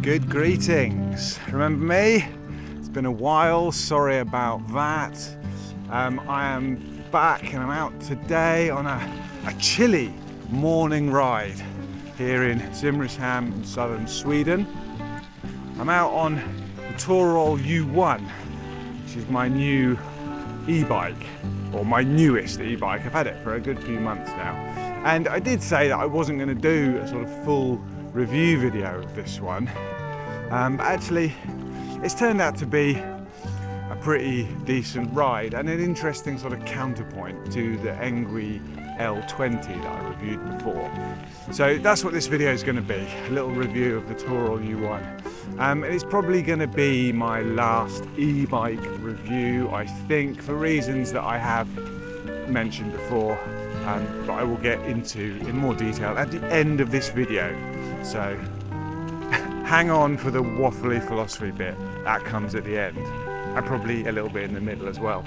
Good greetings. Remember me? It's been a while, sorry about that. I am back and I'm out today on a chilly morning ride here in Simrishamn in southern Sweden. I'm out on the Touroll U1, which is my new e-bike, or my newest e-bike. I've had it for a good few months now. And I did say that I wasn't going to do a sort of full review video of this one. But actually, it's turned out to be a pretty decent ride and an interesting sort of counterpoint to the Engwe L20 that I reviewed before. So that's what this video is going to be, a little review of the Touroll U1. It's probably going to be my last e-bike review, I think, for reasons that I have mentioned before, but I will get into in more detail at the end of this video. So hang on for the waffly philosophy bit, that comes at the end, and probably a little bit in the middle as well.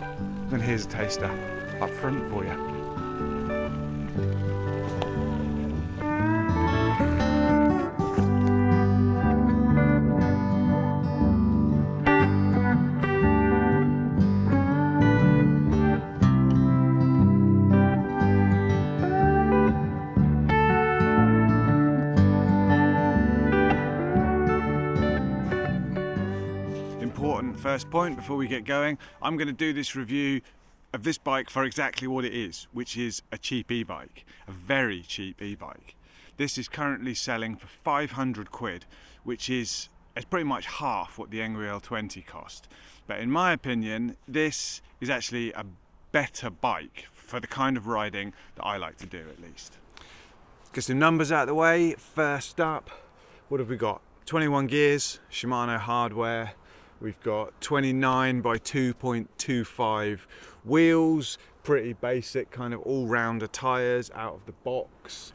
And here's a taster up front for you. First point before we get going, I'm going to do this review of this bike for exactly what it is, which is a cheap e-bike, a very cheap e-bike. This is currently selling for 500 quid, which is pretty much half what the Engwe L20 cost. But in my opinion, this is actually a better bike for the kind of riding that I like to do, at least. Let's get some numbers out of the way. First up, what have we got? 21 gears, Shimano hardware. We've got 29 by 2.25 wheels, pretty basic kind of all-rounder tyres out of the box.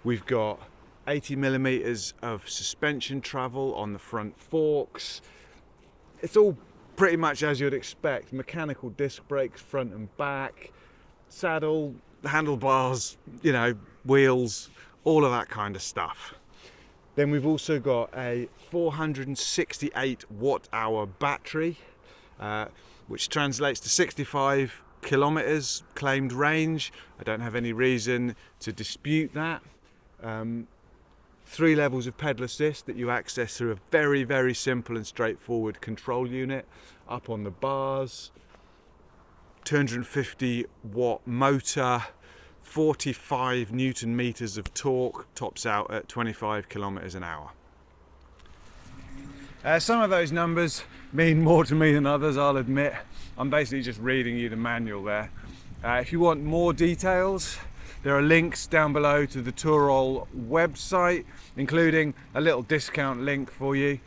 We've got 80 millimeters of suspension travel on the front forks. It's all pretty much as you'd expect. Mechanical disc brakes front and back, saddle, handlebars, you know, wheels, all of that kind of stuff. Then we've also got a 468 watt-hour battery, which translates to 65 kilometers claimed range. I don't have any reason to dispute that. 3 levels of pedal assist that you access through a very, very simple and straightforward control unit up on the bars. 250 watt motor. 45 Newton meters of torque, tops out at 25 kilometers an hour. Some of those numbers mean more to me than others, I'll admit. I'm basically just reading you the manual there. If you want more details, there are links down below to the Touroll website, including a little discount link for you.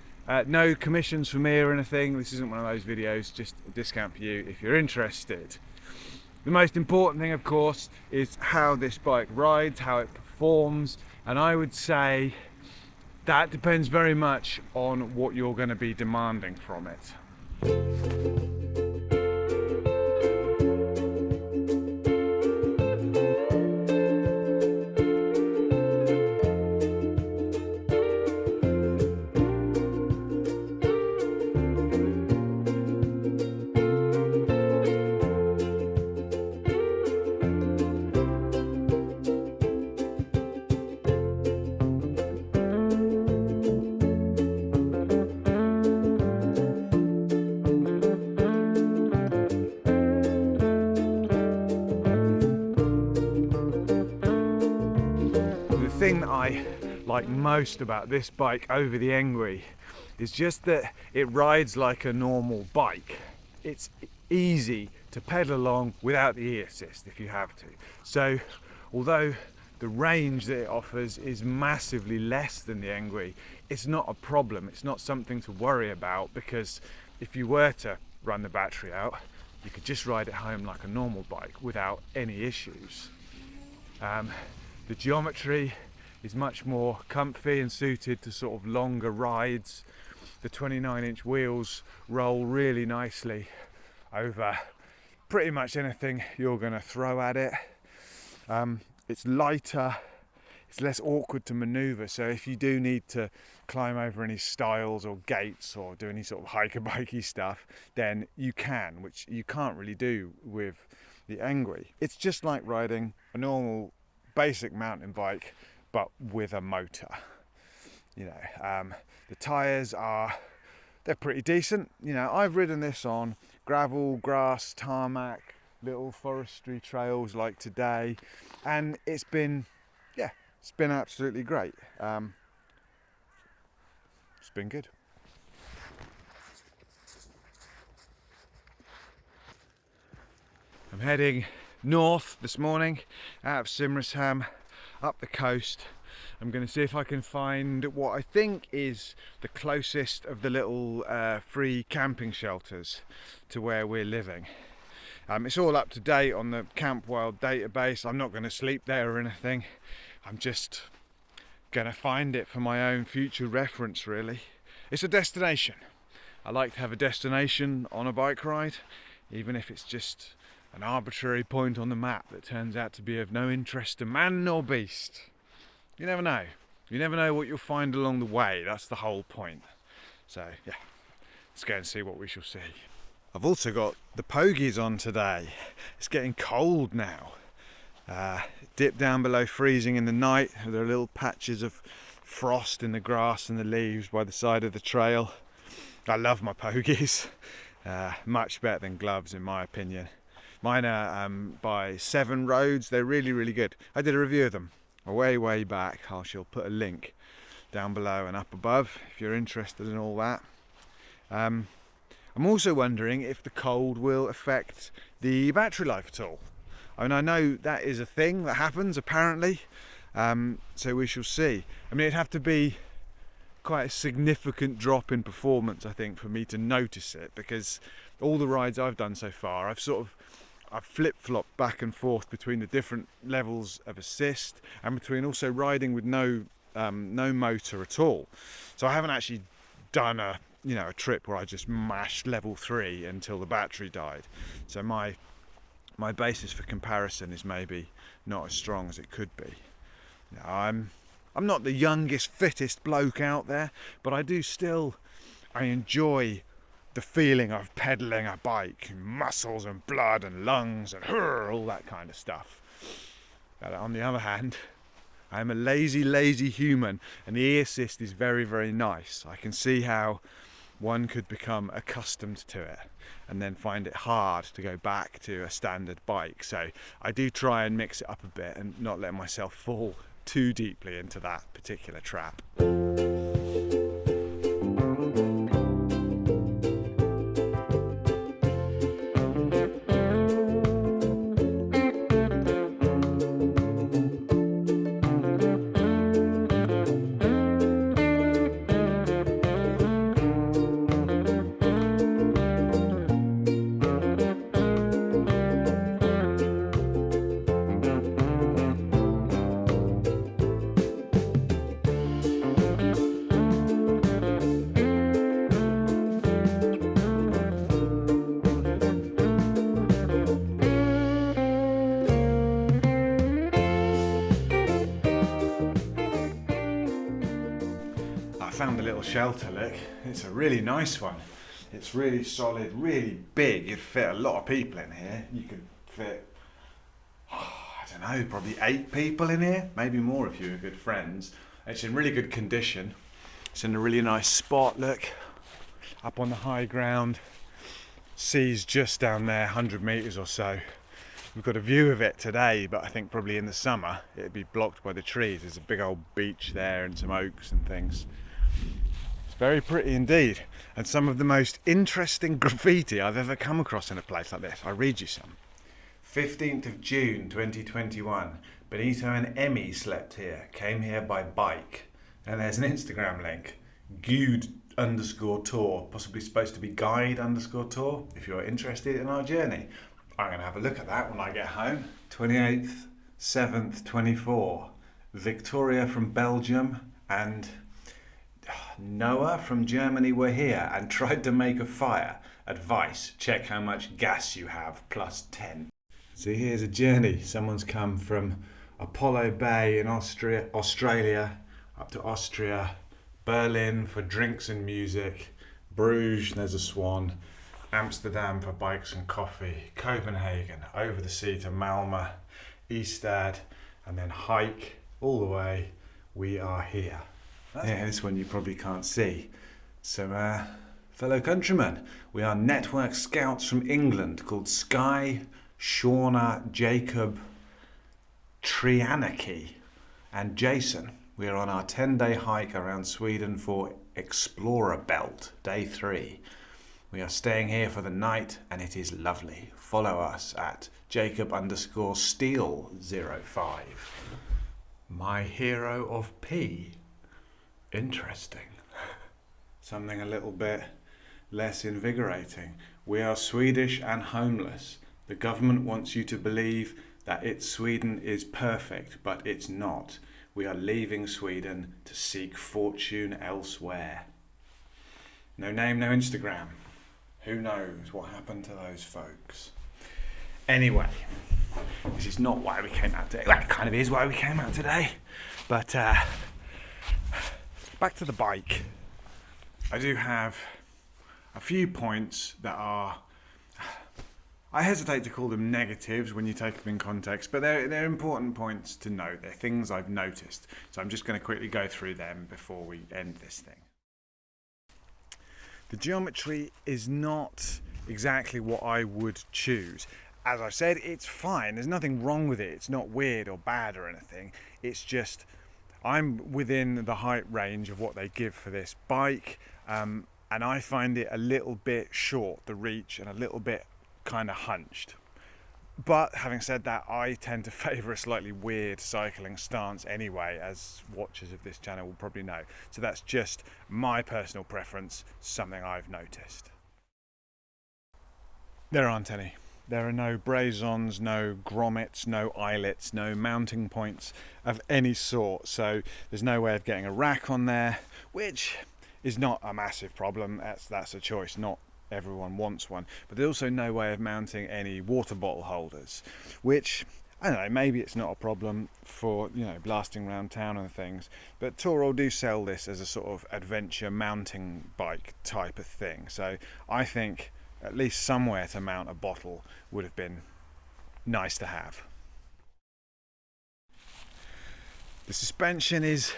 No commissions for me or anything. This isn't one of those videos, just a discount for you if you're interested. The most important thing, of course, is how this bike rides, how it performs, and I would say that depends very much on what you're going to be demanding from it. The thing that I like most about this bike over the Engwe is just that it rides like a normal bike. It's easy to pedal along without the e-assist if you have to. So although the range that it offers is massively less than the Engwe, it's not a problem. It's not something to worry about, because if you were to run the battery out, you could just ride it home like a normal bike without any issues. The geometry is much more comfy and suited to sort of longer rides. The 29-inch wheels roll really nicely over pretty much anything you're going to throw at it. It's lighter, it's less awkward to manoeuvre. So if you do need to climb over any stiles or gates or do any sort of hiker-bikey stuff, then you can, which you can't really do with the Angry. It's just like riding a normal basic mountain bike, but with a motor. You know, the tyres they're pretty decent. You know, I've ridden this on gravel, grass, tarmac, little forestry trails like today, and it's been absolutely great. It's been good. I'm heading north this morning out of Simrishamn up the coast. I'm going to see if I can find what I think is the closest of the little free camping shelters to where we're living. It's all up to date on the Camp Wild database. I'm not going to sleep there or anything. I'm just going to find it for my own future reference, really. It's a destination. I like to have a destination on a bike ride, even if it's just an arbitrary point on the map that turns out to be of no interest to man nor beast. You never know. You never know what you'll find along the way. That's the whole point. So yeah, let's go and see what we shall see. I've also got the pogies on today. It's getting cold now. Dip down below freezing in the night. There are little patches of frost in the grass and the leaves by the side of the trail. I love my pogies. Much better than gloves in my opinion. Mine are by 7 Roads. They're really, really good. I did a review of them way back. I shall put a link down below and up above if you're interested in all that. I'm also wondering if the cold will affect the battery life at all. I mean, I know that is a thing that happens apparently, so we shall see. I mean, it'd have to be quite a significant drop in performance, I think, for me to notice it, because all the rides I've done so far, I've flip-flopped back and forth between the different levels of assist and between also riding with no motor at all. So I haven't actually done a trip where I just mashed level 3 until the battery died. So my basis for comparison is maybe not as strong as it could be. Now, I'm not the youngest, fittest bloke out there, but I enjoy the feeling of pedaling a bike, muscles and blood and lungs and all that kind of stuff. But on the other hand, I'm a lazy human, and the e-assist is very, very nice. I can see how one could become accustomed to it and then find it hard to go back to a standard bike. So I do try and mix it up a bit and not let myself fall too deeply into that particular trap. Found a little shelter, look. It's a really nice one. It's really solid, really big. You'd fit a lot of people in here. You could fit, I don't know, probably 8 people in here, maybe more if you were good friends. It's in really good condition. It's in a really nice spot, look, up on the high ground. Sea's just down there, 100 metres or so. We've got a view of it today, but I think probably in the summer it'd be blocked by the trees. There's a big old beach there and some oaks and things. It's very pretty indeed, and some of the most interesting graffiti I've ever come across in a place like this. I'll read you some. 15th of June 2021, Benito and Emmy slept here, came here by bike. And there's an Instagram link, guide_tour, possibly supposed to be guide_tour, if you're interested in our journey. I'm going to have a look at that when I get home. 28th, 7th, 24. Victoria from Belgium and Noah from Germany were here and tried to make a fire. Advice, check how much gas you have, +10. So here's a journey. Someone's come from Apollo Bay in Australia, up to Austria, Berlin for drinks and music, Bruges, there's a swan, Amsterdam for bikes and coffee, Copenhagen, over the sea to Malmö, Ystad, and then hike all the way. We are here. Yeah, this one you probably can't see. So, fellow countrymen, we are network scouts from England called Skye, Shauna, Jacob, Trianarchy, and Jason. We are on our 10-day hike around Sweden for Explorer Belt, day 3. We are staying here for the night and it is lovely. Follow us at Jacob_Steel05. My hero of P. Interesting. Something a little bit less invigorating. We are Swedish and homeless. The government wants you to believe that Sweden is perfect, but it's not. We are leaving Sweden to seek fortune elsewhere. No name, no Instagram. Who knows what happened to those folks? Anyway, this is not why we came out today. Well, it kind of is why we came out today. But back to the bike. I do have a few points that are, I hesitate to call them negatives when you take them in context, but they're important points to note. They're things I've noticed. So I'm just going to quickly go through them before we end this thing. The geometry is not exactly what I would choose. As I said, it's fine. There's nothing wrong with it. It's not weird or bad or anything. It's just I'm within the height range of what they give for this bike, and I find it a little bit short, the reach, and a little bit kind of hunched. But having said that, I tend to favour a slightly weird cycling stance anyway, as watchers of this channel will probably know. So that's just my personal preference, something I've noticed. There aren't any. There are no brazons, no grommets, no eyelets, no mounting points of any sort. So there's no way of getting a rack on there, which is not a massive problem. That's a choice, not everyone wants one. But there's also no way of mounting any water bottle holders, which, I don't know, maybe it's not a problem for, you know, blasting around town and things, but Touroll do sell this as a sort of adventure mounting bike type of thing. So I think at least somewhere to mount a bottle would have been nice to have. The suspension it's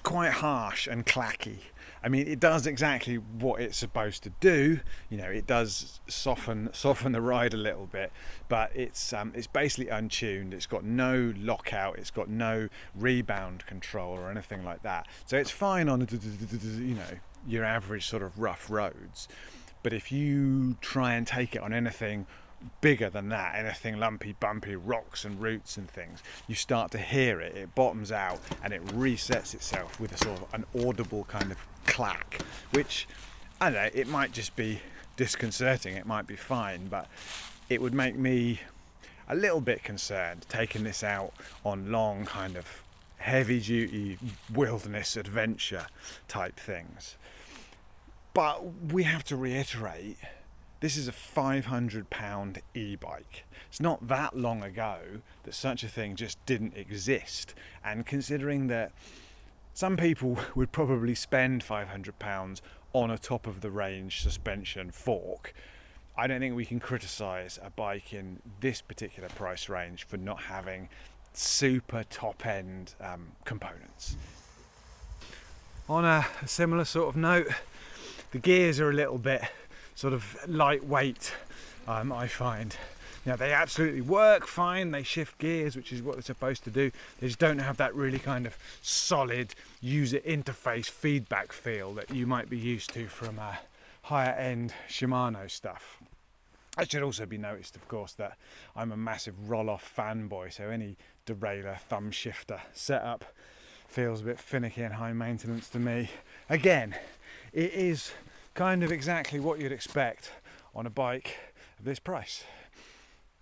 quite harsh and clacky. I mean, it does exactly what it's supposed to do. You know, it does soften the ride a little bit, but it's basically untuned. It's got no lockout. It's got no rebound control or anything like that. So it's fine on, you know, your average sort of rough roads. But if you try and take it on anything bigger than that, anything lumpy, bumpy, rocks and roots and things, you start to hear it. It bottoms out and it resets itself with a sort of an audible kind of clack, which, I don't know, it might just be disconcerting, it might be fine, but it would make me a little bit concerned taking this out on long kind of heavy duty wilderness adventure type things. But we have to reiterate, this is a £500 e-bike. It's not that long ago that such a thing just didn't exist. And considering that some people would probably spend £500 on a top of the range suspension fork, I don't think we can criticise a bike in this particular price range for not having super top end components. On a similar sort of note, the gears are a little bit sort of lightweight, I find. You know, they absolutely work fine, they shift gears, which is what they're supposed to do. They just don't have that really kind of solid user interface feedback feel that you might be used to from higher end Shimano stuff. It should also be noticed, of course, that I'm a massive roll-off fanboy, so any derailleur thumb shifter setup feels a bit finicky and high maintenance to me. Again, it is kind of exactly what you'd expect on a bike of this price.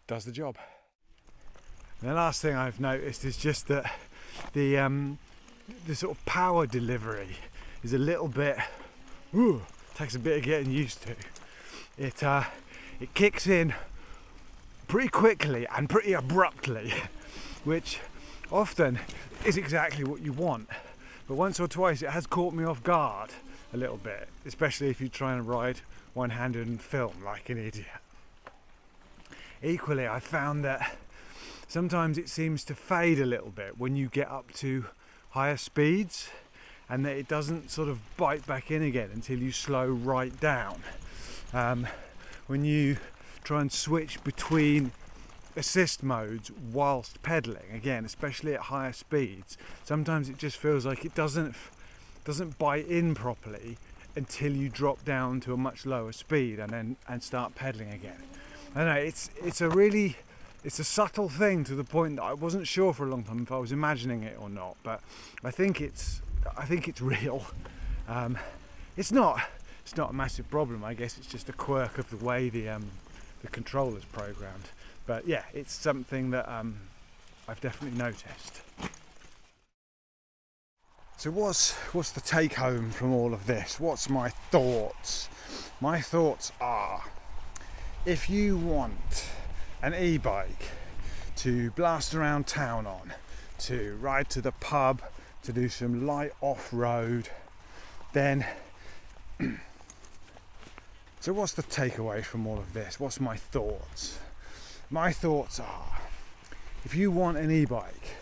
Does the job. And the last thing I've noticed is just that the sort of power delivery is a little bit, takes a bit of getting used to. It kicks in pretty quickly and pretty abruptly, which often is exactly what you want. But once or twice it has caught me off guard a little bit, especially if you try and ride one-handed and film like an idiot. Equally, I found that sometimes it seems to fade a little bit when you get up to higher speeds, and that it doesn't sort of bite back in again until you slow right down. When you try and switch between assist modes whilst pedaling, again, especially at higher speeds, sometimes it just feels like it doesn't bite in properly until you drop down to a much lower speed and start pedaling again. I don't know, it's a subtle thing to the point that I wasn't sure for a long time if I was imagining it or not, but I think it's real. It's not a massive problem. I guess it's just a quirk of the way the controller's programmed. But yeah, it's something that I've definitely noticed. So what's the take home from all of this? What's my thoughts? My thoughts are, if you want an e-bike to blast around town on, to ride to the pub, to do some light off-road, then so what's the takeaway from all of this? What's my thoughts? My thoughts are, if you want an e-bike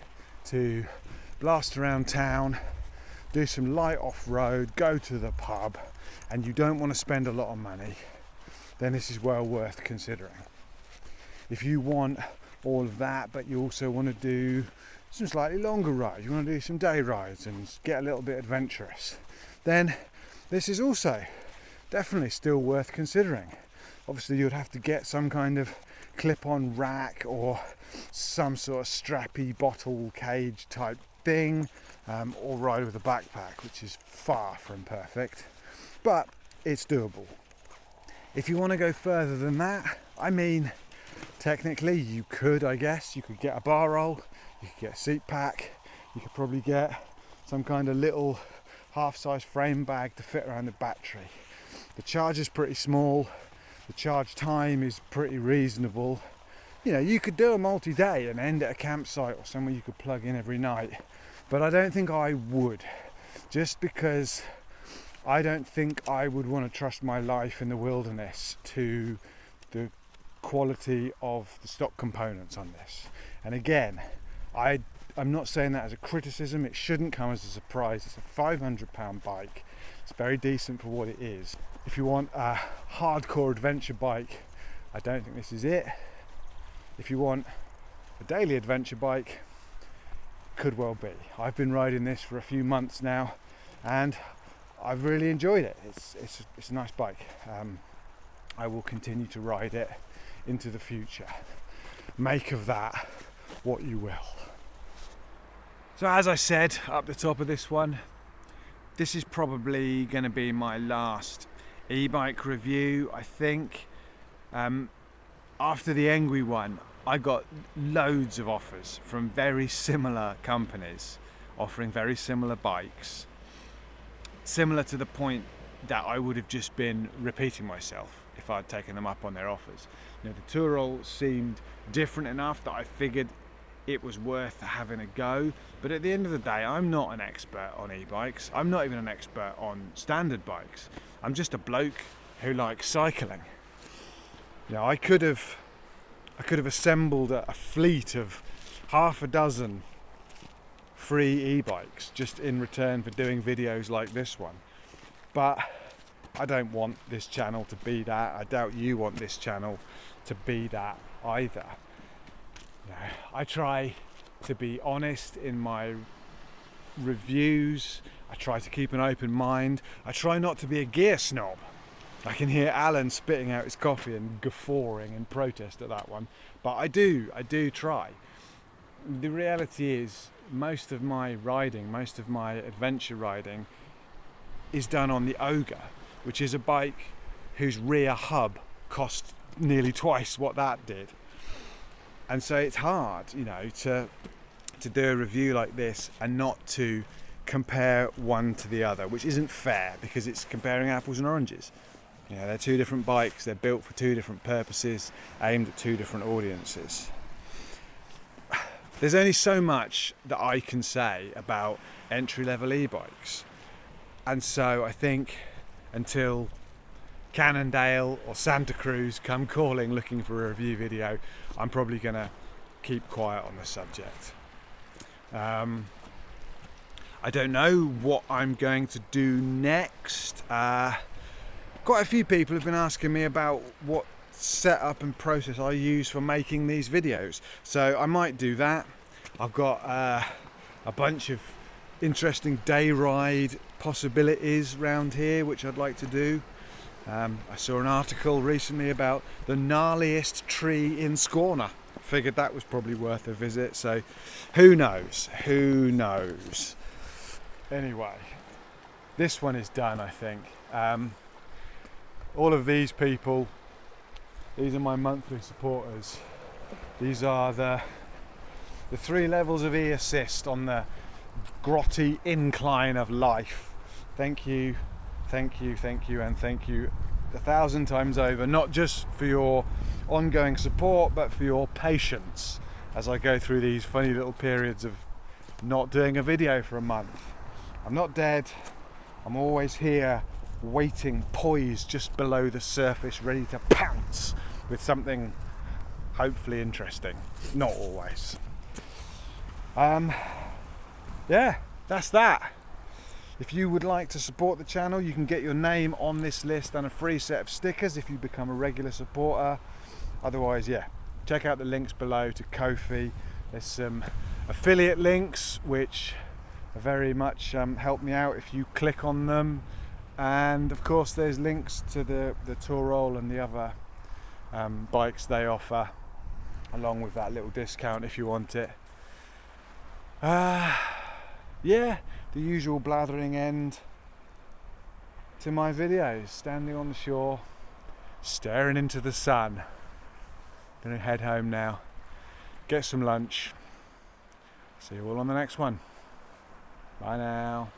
to blast around town, do some light off-road, go to the pub, and you don't want to spend a lot of money, then this is well worth considering. If you want all of that, but you also want to do some slightly longer rides, you want to do some day rides and get a little bit adventurous, then this is also definitely still worth considering. Obviously you'd have to get some kind of clip-on rack or some sort of strappy bottle cage type thing, or ride with a backpack, which is far from perfect, but it's doable. If you want to go further than that, I mean, technically you could, I guess, you could get a bar roll, you could get a seat pack, you could probably get some kind of little half-size frame bag to fit around the battery. The charge is pretty small, the charge time is pretty reasonable. You know, you could do a multi-day and end at a campsite or somewhere you could plug in every night, but I don't think I would, just because I don't think I would want to trust my life in the wilderness to the quality of the stock components on this. And again, I'm not saying that as a criticism, it shouldn't come as a surprise. It's a £500 bike, it's very decent for what it is. If you want a hardcore adventure bike, I don't think this is it. If you want a daily adventure bike, could well be. I've been riding this for a few months now and I've really enjoyed it. It's a nice bike. I will continue to ride it into the future. Make of that what you will. So as I said up the top of this one, this is probably going to be my last e-bike review, I think. After the Engui one, I got loads of offers from very similar companies offering very similar bikes, similar to the point that I would have just been repeating myself if I'd taken them up on their offers. You know, the Touroll seemed different enough that I figured it was worth having a go, but at the end of the day, I'm not an expert on e-bikes. I'm not even an expert on standard bikes. I'm just a bloke who likes cycling. You know, I could have assembled a fleet of half a dozen free e-bikes just in return for doing videos like this one, but I don't want this channel to be that. I doubt you want this channel to be that either. You know, I try to be honest in my reviews. I try to keep an open mind. I try not to be a gear snob. I can hear Alan spitting out his coffee and guffawing in protest at that one, but I do try. The reality is, most of my riding, most of my adventure riding is done on the Ogre, which is a bike whose rear hub cost nearly twice what that did. And so it's hard, you know, to do a review like this and not to compare one to the other, which isn't fair because it's comparing apples and oranges. You know, they're two different bikes, they're built for two different purposes, aimed at two different audiences. there's only so much that I can say about entry-level e-bikes, and so I think until Cannondale or Santa Cruz come calling looking for a review video, I'm probably gonna keep quiet on the subject. I don't know what I'm going to do next. Quite a few people have been asking me about what setup and process I use for making these videos, so I might do that. I've got a bunch of interesting day ride possibilities around here which I'd like to do. I saw an article recently about the gnarliest tree in Scorner. Figured that was probably worth a visit, so who knows, Anyway, this one is done, I think. All of these people, these are my monthly supporters. These are the 3 levels of e-assist on the grotty incline of life. Thank you, and thank you 1,000 times over, not just for your ongoing support, but for your patience as I go through these funny little periods of not doing a video for a month. I'm not dead. I'm always here, waiting, poised just below the surface, ready to pounce with something hopefully interesting. Not always. Yeah, that's that. If you would like to support the channel, you can get your name on this list and a free set of stickers if you become a regular supporter. Otherwise, yeah, check out the links below to Ko-fi. There's some affiliate links which very much help me out if you click on them, and of course there's links to the Touroll and the other bikes they offer, along with that little discount if you want it. Yeah, the usual blathering end to my videos, standing on the shore, staring into the sun. Gonna head home now, get some lunch. See you all on the next one. Bye now.